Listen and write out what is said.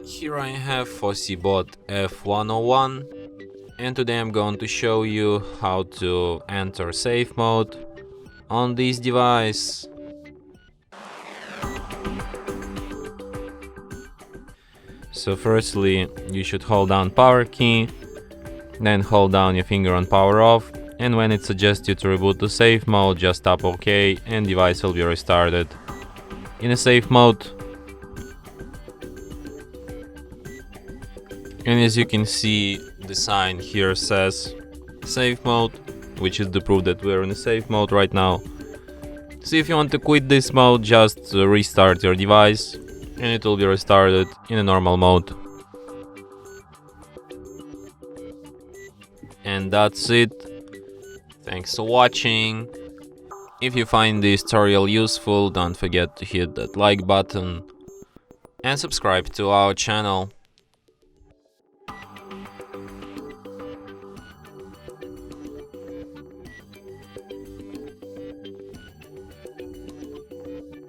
Here I have FOSSIBOT F101, and today I'm going to show you how to enter safe mode on this device. So firstly, you should hold down power key, then hold down your finger on power off, and when it suggests you to reboot to safe mode, just tap OK and device will be restarted. In a safe mode, and as you can see, the sign here says safe mode, which is the proof that we're in a safe mode right now. So if you want to quit this mode, just restart your device and it will be restarted in a normal mode. And that's it. Thanks for watching. If you find this tutorial useful, don't forget to hit that like button and subscribe to our channel.